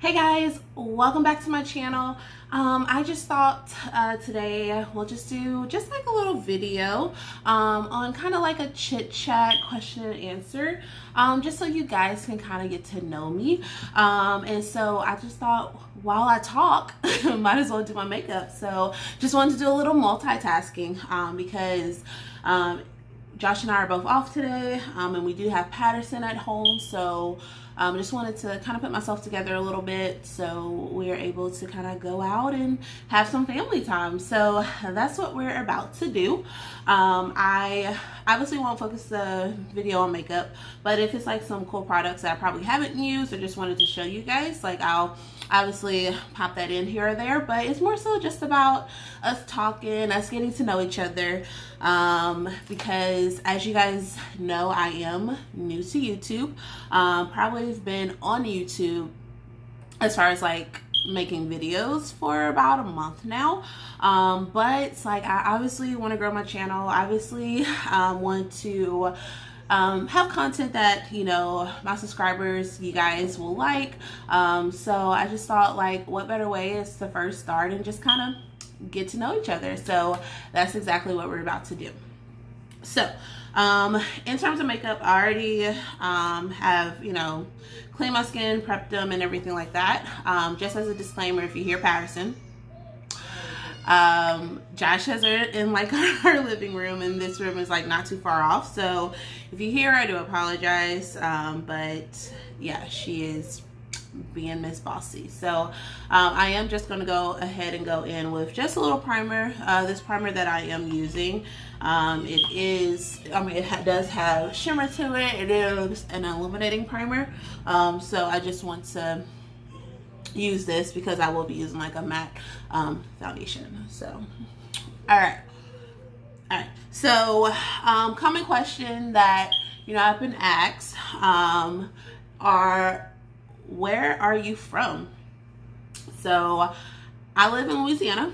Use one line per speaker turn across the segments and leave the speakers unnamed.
Hey guys, welcome back to my channel. I just thought today we'll just do like a little video on kind of like a chit chat question and answer, just so you guys can kind of get to know me. And so I just thought while I talk, might as well do my makeup. So just wanted to do a little multitasking because Josh and I are both off today, and we do have Patterson at home, so just wanted to kind of put myself together a little bit so we're able to kind of go out and have some family time. So that's what we're about to do. I obviously won't focus the video on makeup, but if it's like some cool products that I probably haven't used or just wanted to show you guys, like I'll obviously pop that in here or there, but it's more so just about us talking, us getting to know each other, because as you guys know, I am new to YouTube. Probably have been on YouTube as far as like making videos for about a month now, but like I obviously want to grow my channel. Obviously want to have content that, you know, my subscribers, you guys will like. So I just thought, like, what better way is to first start and just kind of get to know each other. So that's exactly what we're about to do. So in terms of makeup, I already have, you know, cleaned my skin, prepped them and everything like that. Just as a disclaimer, if you hear Patterson, Josh has her in like our living room, and this room is like not too far off, so if you hear her, I do apologize, but yeah, she is being Miss Bossy. So I am just going to go ahead and go in with just a little primer. This primer that I am using, it is, I mean, it does have shimmer to it. It is an illuminating primer, so I just want to use this because I will be using like a matte foundation. So all right, so common question that, you know, I've been asked are, where are you from? So I live in Louisiana.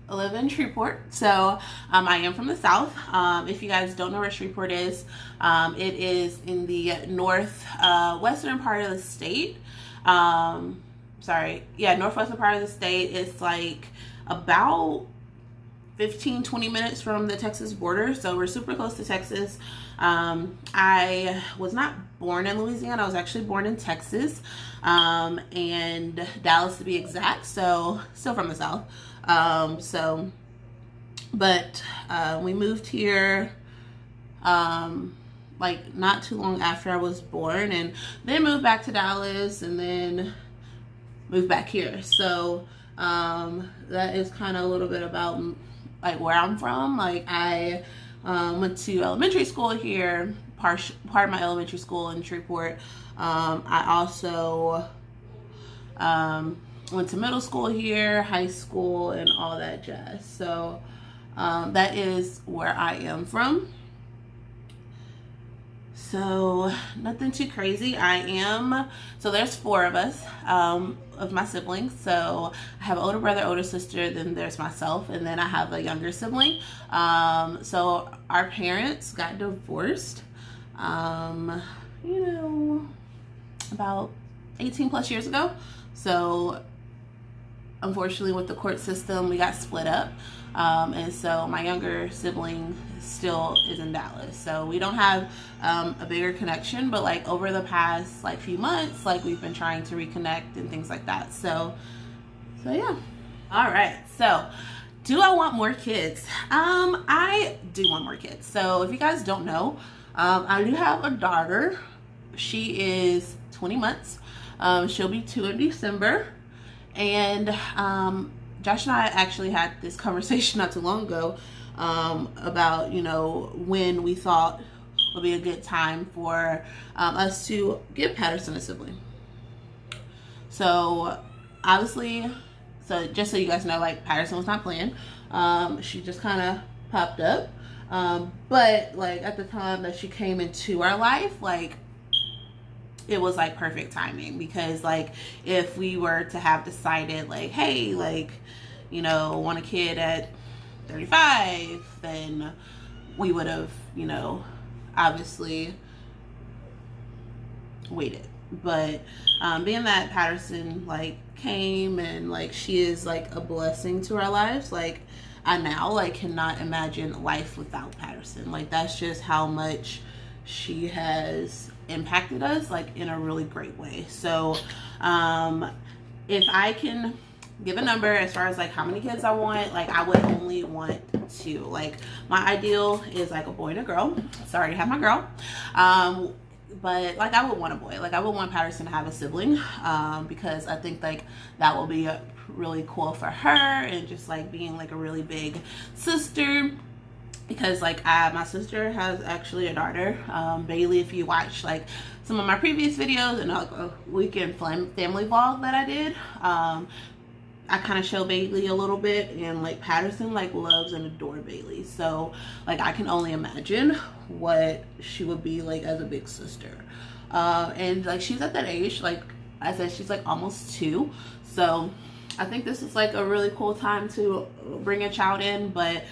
I live in Shreveport, so I am from the South. If you guys don't know where Shreveport is, it is in the northwestern part of the state. Northwestern part of the state. It's like about 15-20 minutes from the Texas border, so we're super close to Texas. I was not born in Louisiana. I was actually born in Texas, and Dallas to be exact, so still from the South. But we moved here like not too long after I was born, and then moved back to Dallas, and then moved back here. So that is kind of a little bit about like where I'm from. Like I went to elementary school here, part of my elementary school in Shreveport. I also went to middle school here, high school, and all that jazz. So that is where I am from. So nothing too crazy. So there's 4 of us, of my siblings. So I have an older brother, older sister, then there's myself, and then I have a younger sibling. So our parents got divorced, you know, about 18 plus years ago. So unfortunately with the court system, we got split up. And so my younger sibling still is in Dallas, so we don't have a bigger connection, but like over the past like few months, like we've been trying to reconnect and things like that. So yeah. All right, so do I want more kids? I do want more kids. So if you guys don't know, I do have a daughter. She is 20 months. She'll be 2 in December, and Josh and I actually had this conversation not too long ago about, you know, when we thought would be a good time for us to give Patterson a sibling. So obviously, so just so you guys know, like Patterson was not planned. She just kind of popped up. But like at the time that she came into our life, like it was like perfect timing, because like if we were to have decided like, hey, like, you know, want a kid at 35, then we would have, you know, obviously waited. But being that Patterson like came and like she is like a blessing to our lives, like I now like cannot imagine life without Patterson. Like that's just how much she has impacted us like in a really great way. So if I can give a number as far as like how many kids I want, like I would only want 2. Like my ideal is like a boy and a girl. So I already have my girl. But like I would want a boy. Like I would want Patterson to have a sibling, because I think like that will be really cool for her, and just like being like a really big sister. Because like my sister has actually a daughter, Bailey. If you watch like some of my previous videos and like a weekend family vlog that I did, I kind of show Bailey a little bit, and like Patterson like loves and adore Bailey. So like I can only imagine what she would be like as a big sister. And like she's at that age, like I said, she's like almost 2. So I think this is like a really cool time to bring a child in, but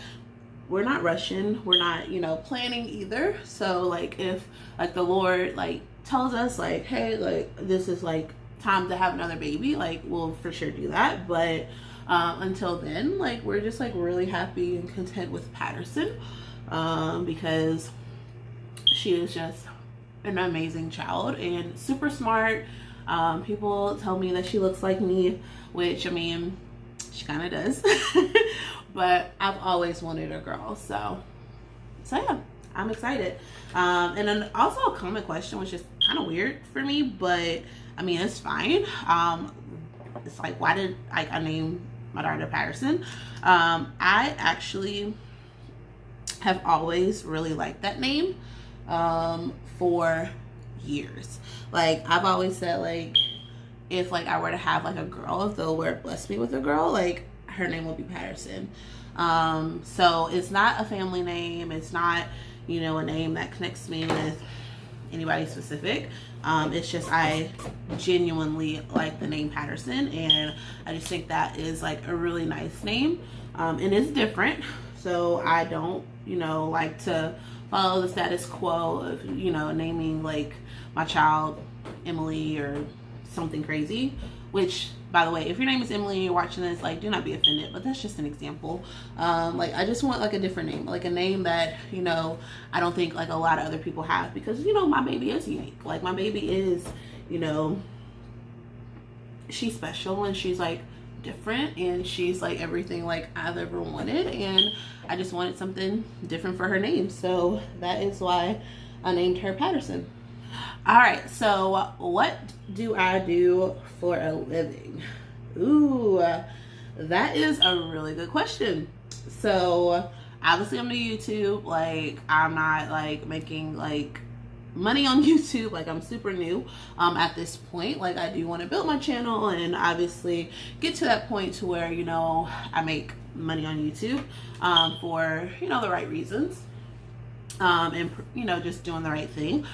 we're not rushing. We're not, you know, planning either. So like if like the Lord like tells us like, hey, like this is like time to have another baby, like we'll for sure do that. But until then, like we're just like really happy and content with Patterson, because she is just an amazing child and super smart. People tell me that she looks like me, which I mean she kind of does. But I've always wanted a girl, so yeah, I'm excited. And then also a comment question, which is kind of weird for me, but I mean it's fine. It's like, why did I name my daughter Patterson? I actually have always really liked that name for years. Like I've always said, like if like I were to have like a girl, if the Lord blessed me with a girl, like her name will be Patterson. So it's not a family name. It's not, you know, a name that connects me with anybody specific. It's just I genuinely like the name Patterson, and I just think that is like a really nice name. And it's different. So I don't, you know, like to follow the status quo of, you know, naming like my child Emily or something crazy, which by the way, if your name is Emily and you're watching this, like do not be offended, but that's just an example. Like I just want like a different name, like a name that, you know, I don't think like a lot of other people have, because, you know, my baby is unique. Like my baby is, you know, she's special and she's like different, and she's like everything like I've ever wanted, and I just wanted something different for her name. So that is why I named her Patterson. All right, so what do I do for a living? Ooh, that is a really good question. So obviously I'm new to YouTube. Like I'm not like making like money on YouTube. Like I'm super new at this point. Like I do want to build my channel and obviously get to that point to where, you know, I make money on YouTube for, you know, the right reasons, and, you know, just doing the right thing.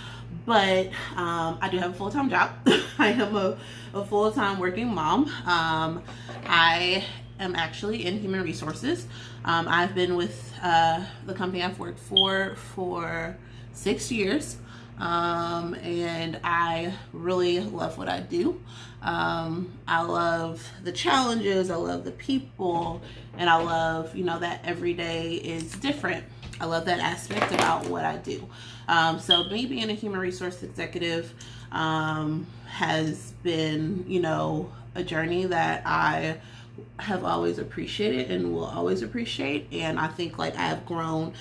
But I do have a full-time job. I am a full-time working mom. I am actually in human resources. I've been with the company I've worked for 6 years. And I really love what I do. I love the challenges, I love the people, and I love, you know, that every day is different. I love that aspect about what I do. So me being a human resource executive has been, you know, a journey that I have always appreciated and will always appreciate. And I think like I have grown,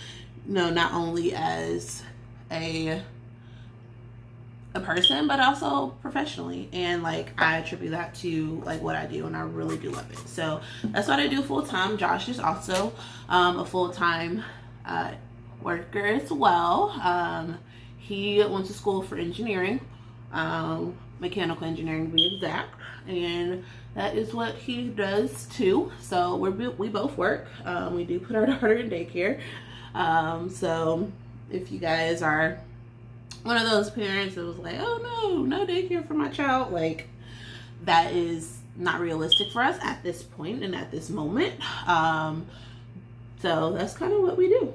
you know, not only as a person, but also professionally, and like I attribute that to like what I do, and I really do love it. So that's what I do full time. Josh is also a full-time worker as well. He went to school for engineering, mechanical engineering to be exact, and that is what he does too. So we both work. We do put our daughter in daycare. So if you guys are one of those parents that was like, oh no daycare for my child, like that is not realistic for us at this point and at this moment. So that's kind of what we do.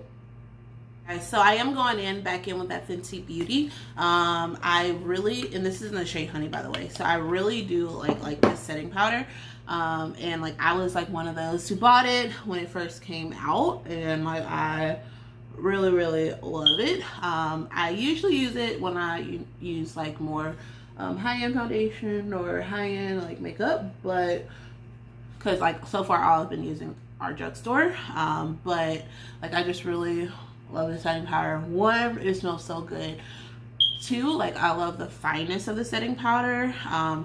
So I am going back in with that Fenty Beauty. I really, and this is in the shade Honey, by the way. So I really do like this setting powder. And like I was like one of those who bought it when it first came out, and like I really love it. I usually use it when I use like more high-end foundation or high-end like makeup, but because like so far all I've been using our drugstore. But like I just really love the setting powder. One, it smells so good. Two, like I love the fineness of the setting powder.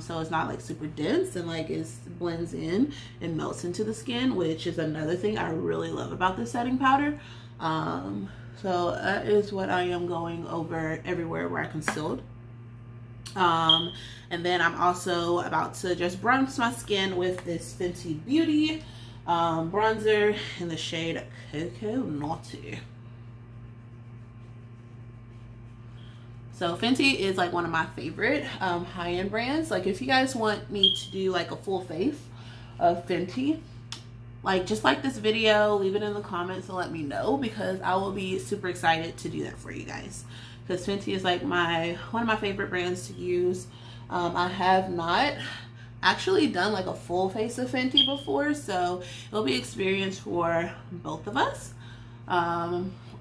So it's not like super dense, and like it blends in and melts into the skin, which is another thing I really love about the setting powder. So that is what I am going over everywhere where I concealed. And then I'm also about to just bronze my skin with this Fenty Beauty bronzer in the shade Cocoa Naughty. So Fenty is like one of my favorite high-end brands. Like if you guys want me to do like a full face of Fenty, like just like this video, leave it in the comments and let me know, because I will be super excited to do that for you guys. Because Fenty is like one of my favorite brands to use. I have not actually done like a full face of Fenty before, so it'll be experience for both of us,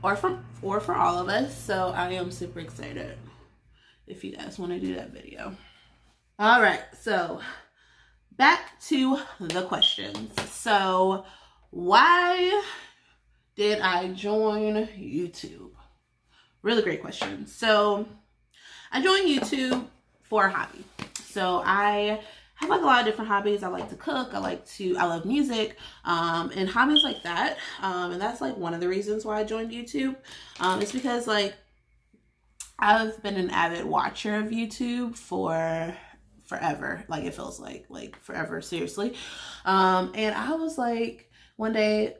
or for all of us. So I am super excited if you guys want to do that video. All right, so back to the questions. So why did I join YouTube? Really great question. So I joined YouTube for a hobby. So I have like a lot of different hobbies. I like to cook, I love music, and hobbies like that. And that's like one of the reasons why I joined YouTube. It's because like I've been an avid watcher of YouTube for forever. Like it feels like forever, seriously. And I was like, one day,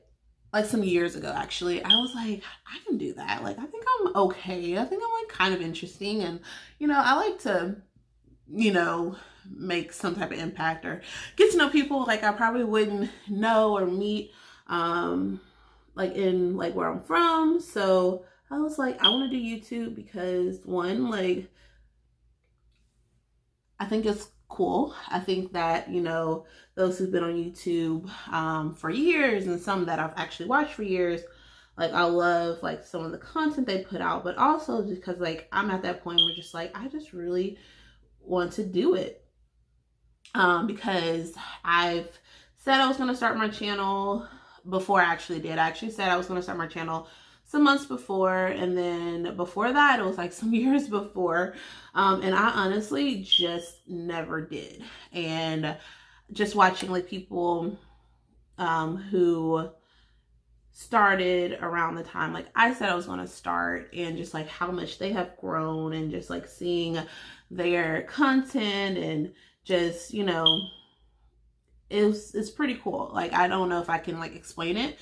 like some years ago actually, I was like, I can do that. Like I think I'm okay. I think I'm like kind of interesting, and you know, I like to, you know, make some type of impact or get to know people like I probably wouldn't know or meet like in like where I'm from. So I was like, I want to do YouTube because one, like I think it's cool. I think that, you know, those who've been on YouTube for years, and some that I've actually watched for years, like I love like some of the content they put out, but also because like I'm at that point where just like I just really want to do it. Because I've said I was going to start my channel before I actually did. I actually said I was going to start my channel some months before, and then before that it was like some years before, and I honestly just never did. And just watching like people who started around the time like I said I was going to start, and just like how much they have grown, and just like seeing their content, and just, you know, it's pretty cool. Like I don't know if I can like explain it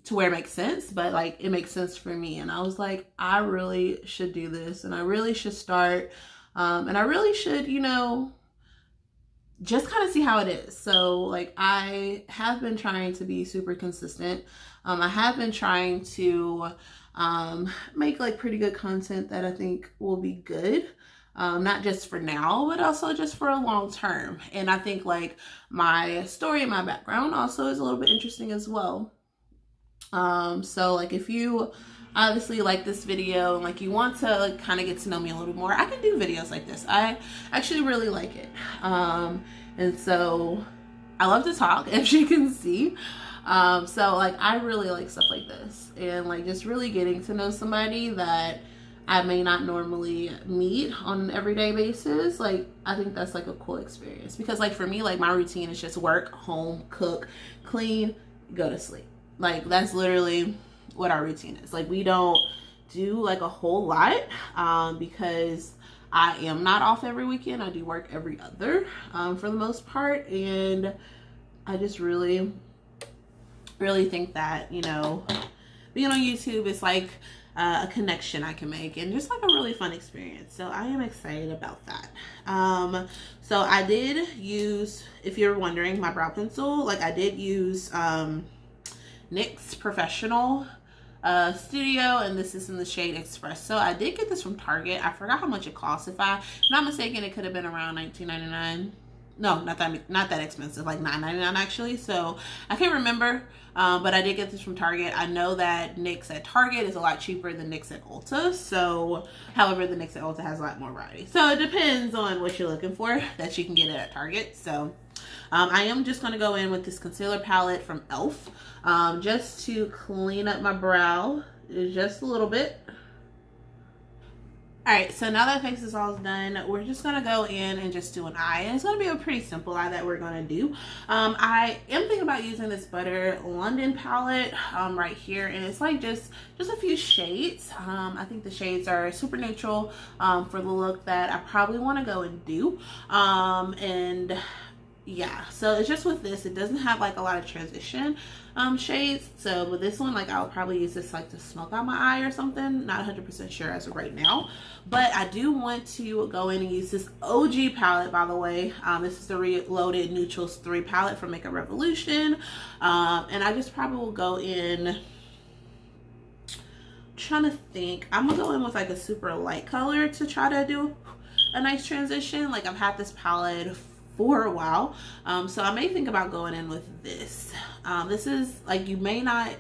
to where it makes sense, but like it makes sense for me. And I was like, I really should do this, and I really should start, and I really should, you know, just kind of see how it is. So like I have been trying to be super consistent. I have been trying to make like pretty good content that I think will be good. Not just for now, but also just for a long term. And I think like my story and my background also is a little bit interesting as well. So like if you obviously like this video and like you want to like kind of get to know me a little more, I can do videos like this. I actually really like it. And so I love to talk, as you can see. So like I really like stuff like this, and like just really getting to know somebody that I may not normally meet on an everyday basis. Like I think that's like a cool experience, because like for me, like my routine is just work, home, cook, clean, go to sleep. Like that's literally what our routine is. Like we don't do like a whole lot because I am not off every weekend. I do work every other for the most part, and I just really think that, you know, being on YouTube is like a connection I can make, and just like a really fun experience. So I am excited about that. So I did use, if you're wondering, my brow pencil. Like I did use NYX Professional Studio, and this is in the shade Espresso. I did get this from Target. I forgot how much it cost. If I'm not mistaken, it could have been around $19.99. No, not that expensive, like $9.99 actually. So I can't remember, but I did get this from Target. I know that NYX at Target is a lot cheaper than NYX at Ulta. So, however, the NYX at Ulta has a lot more variety. So it depends on what you're looking for, that you can get it at Target. So I am just going to go in with this concealer palette from e.l.f. Just to clean up my brow just a little bit. Alright, so now that face is all done, we're just going to go in and just do an eye. And it's going to be a pretty simple eye that we're going to do. I am thinking about using this Butter London palette right here. And it's like just a few shades. I think the shades are super neutral for the look that I probably want to go and do. And yeah, so it's just with this, it doesn't have like a lot of transition shades. So with this one, like I'll probably use this like to smoke out my eye or something. Not 100% sure as of right now, but I do want to go in and use this OG palette, by the way. This is the Reloaded Neutrals 3 palette from Makeup Revolution. And I just probably will go in, trying to think, I'm gonna go in with like a super light color to try to do a nice transition. Like I've had this palette for a while, so I may think about going in with this. This is like, it may not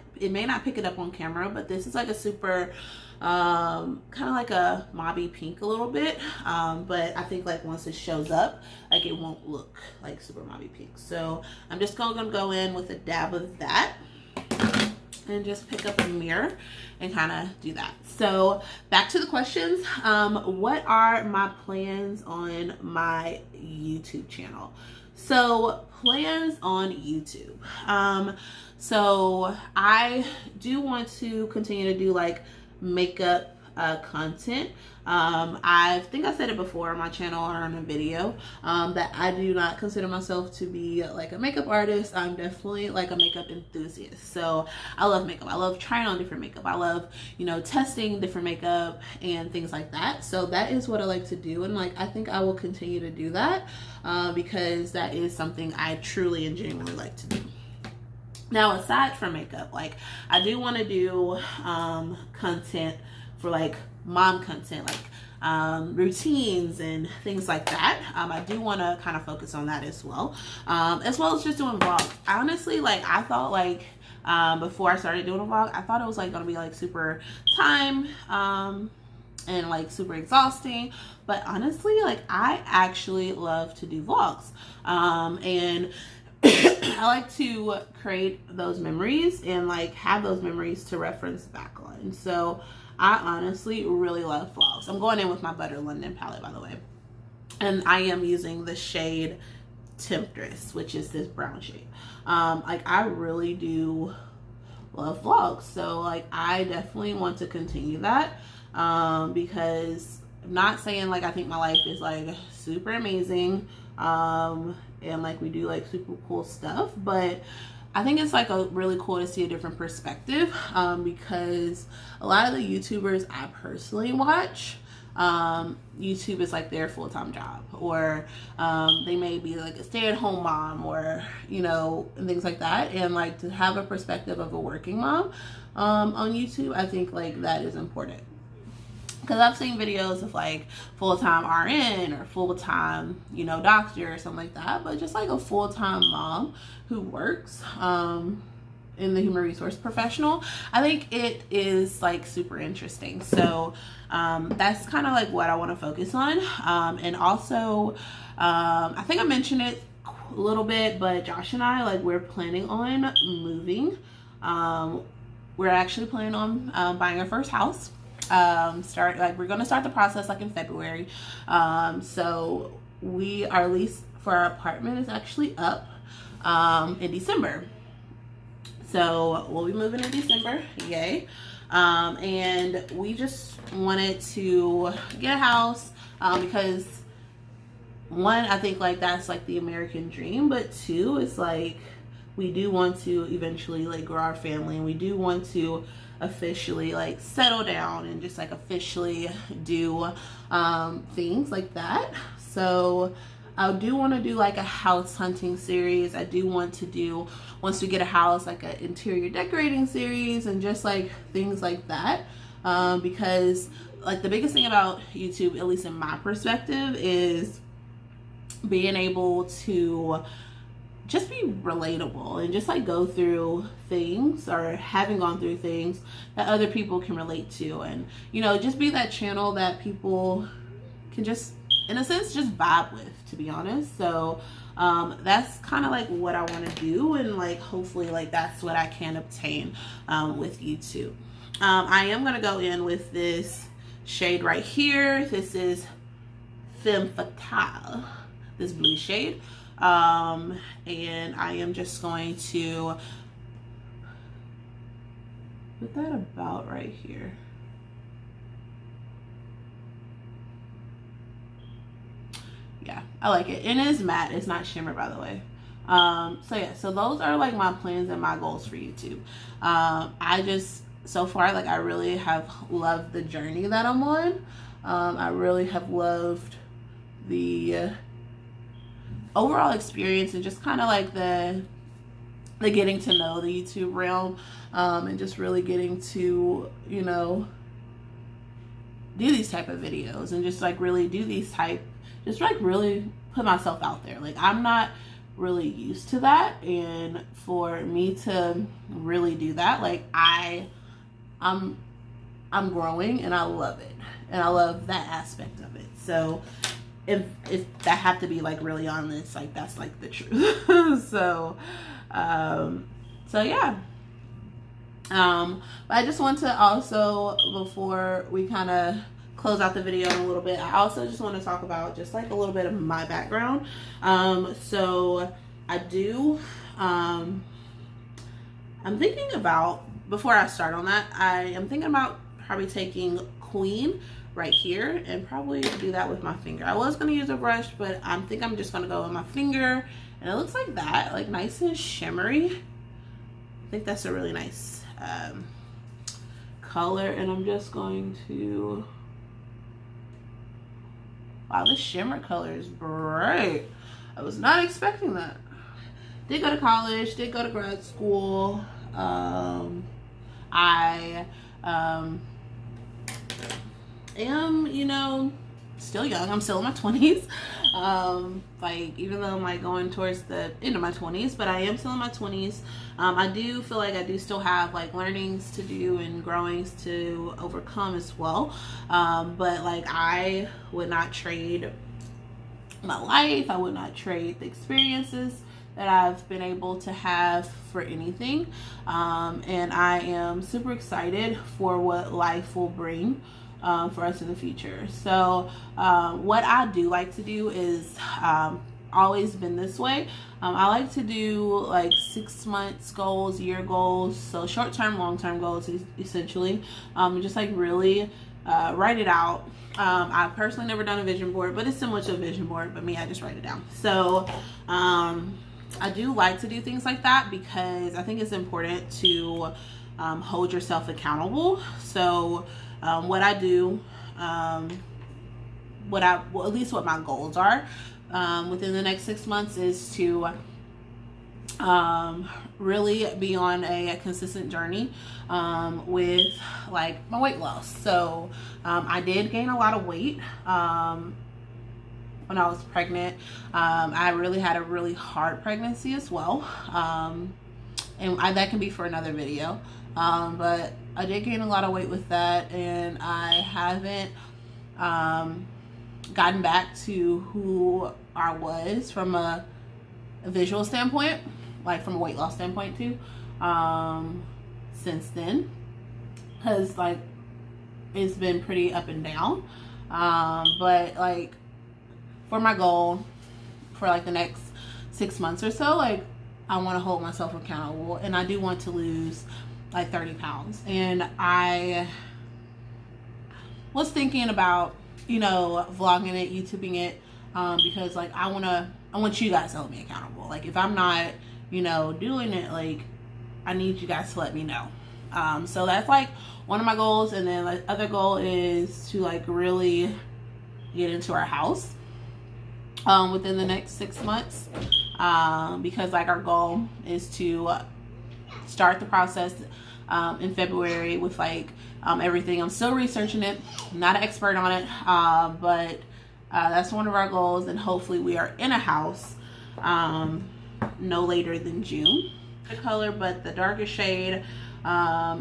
pick it up on camera, but this is like a super kind of like a mauvey pink a little bit, but I think like once it shows up, like it won't look like super mauvey pink. So I'm just gonna go in with a dab of that and just pick up a mirror and kind of do that. So back to the questions. What are my plans on my YouTube channel? So plans on YouTube. So I do want to continue to do like makeup content. I think I said it before on my channel or on a video, that I do not consider myself to be like a makeup artist. I'm definitely like a makeup enthusiast. So I love makeup. I love trying on different makeup. I love, you know, testing different makeup and things like that. So that is what I like to do. And like, I think I will continue to do that, because that is something I truly and genuinely like to do. Now, aside from makeup, like I do want to do content for like mom content, like routines and things like that. I do want to kind of focus on that as well as just doing vlogs. Honestly, like I thought like before I started doing a vlog, I thought it was like gonna be like super time and like super exhausting, but honestly, like I actually love to do vlogs, and I like to create those memories and like have those memories to reference back on. So I honestly really love vlogs. I'm going in with my Butter London palette, by the way, and I am using the shade Temptress, which is this brown shade. Like I really do love vlogs, so like I definitely want to continue that, because I'm not saying like I think my life is like super amazing, and like we do like super cool stuff, but I think it's like a really cool to see a different perspective, because a lot of the YouTubers I personally watch, YouTube is like their full-time job, or they may be like a stay-at-home mom, or you know, and things like that. And like to have a perspective of a working mom on YouTube, I think like that is important. Because I've seen videos of like full-time RN or full-time, you know, doctor or something like that, but just like a full-time mom who works in the human resource professional, I think it is like super interesting. So that's kind of like what I want to focus on. And also, I think I mentioned it a little bit, but Josh and I, like, we're planning on moving. We're actually planning on buying our first house. We're gonna start the process like in February. So our lease for our apartment is actually up in December. So we'll be moving in December, yay. And we just wanted to get a house because one, I think like that's like the American dream, but two, it's like we do want to eventually like grow our family, and we do want to officially like settle down and just like officially do things like that. So I do want to do like a house hunting series. I do want to do, once we get a house, like an interior decorating series and just like things like that. Because like the biggest thing about YouTube, at least in my perspective, is being able to just be relatable and just like go through things, or having gone through things that other people can relate to, and you know, just be that channel that people can just, in a sense, just vibe with, to be honest. So that's kind of like what I want to do, and like hopefully like that's what I can obtain with YouTube. I am going to go in with this shade right here. This is Femme Fatale, this blue shade. And I am just going to put that about right here. Yeah, I like it. And it is matte, it's not shimmer, by the way. So yeah, so those are like my plans and my goals for YouTube. I just, so far, like I really have loved the journey that I'm on. I really have loved the overall experience, and just kind of like the getting to know the YouTube realm, and just really getting to, you know, do these type of videos, and just like really do these type, just like really put myself out there. Like I'm not really used to that, and for me to really do that, like I'm growing, and I love it, and I love that aspect of it. So if that have to be like really honest, like that's like the truth. So yeah. But I just want to also, before we kind of close out the video in a little bit, I also just want to talk about just like a little bit of my background. So I do, I'm thinking about, before I start on that, I am thinking about probably taking Queen right here and probably do that with my finger. I was going to use a brush, but I think I'm just going to go with my finger, and it looks like that, like nice and shimmery. I think that's a really nice color, and I'm just going to, wow, this shimmer color is bright. I was not expecting that. Did go to college, did go to grad school. I am, you know, still young. I'm still in my 20s. Like, even though I'm like going towards the end of my 20s, but I am still in my 20s. I do feel like I do still have like learnings to do and growings to overcome as well. But like I would not trade my life. I would not trade the experiences that I've been able to have for anything. And I am super excited for what life will bring for us in the future. So what I do like to do is always been this way. I like to do like 6 months goals, year goals, so short-term, long-term goals essentially. Just like really write it out. I've personally never done a vision board, but it's similar to a vision board, but me, I just write it down. So I do like to do things like that because I think it's important to hold yourself accountable. So what I do, well, at least what my goals are within the next 6 months is to really be on a consistent journey with like my weight loss. So I did gain a lot of weight when I was pregnant. I really had a really hard pregnancy as well, and that can be for another video. But I did gain a lot of weight with that, and I haven't gotten back to who I was from a visual standpoint, like from a weight loss standpoint too, since then, because like it's been pretty up and down. But like for my goal for like the next 6 months or so, like I want to hold myself accountable, and I do want to lose like 30 pounds. And I was thinking about, you know, vlogging it, YouTubing it, because like I want you guys to hold me accountable. Like if I'm not, you know, doing it, like I need you guys to let me know. So that's like one of my goals. And then like other goal is to like really get into our house. within the next 6 months, because like our goal is to start the process in February with like everything. I'm still researching it. I'm not an expert on it, but that's one of our goals, and hopefully we are in a house no later than June. The color, but the darkest shade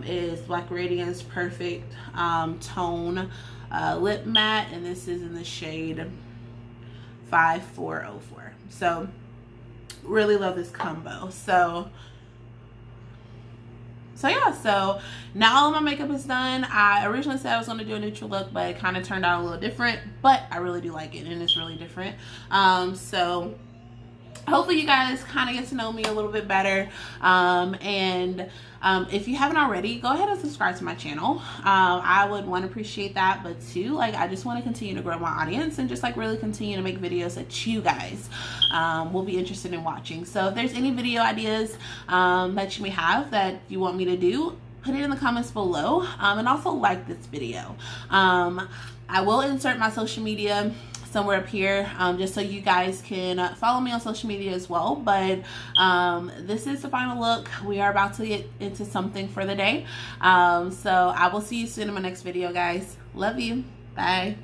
is Black Radiance Perfect Tone Lip Matte, and this is in the shade 5404. So really love this combo. So yeah, so now all of my makeup is done. I originally said I was going to do a neutral look, but it kind of turned out a little different, but I really do like it, and it's really different. So hopefully you guys kind of get to know me a little bit better, and if you haven't already, go ahead and subscribe to my channel. I would want to appreciate that, but too, like, I just want to continue to grow my audience and just like really continue to make videos that you guys will be interested in watching. So if there's any video ideas that you may have that you want me to do, put it in the comments below, and also like this video. I will insert my social media somewhere up here, just so you guys can follow me on social media as well. But this is the final look. We are about to get into something for the day. So I will see you soon in my next video, guys. Love you. Bye.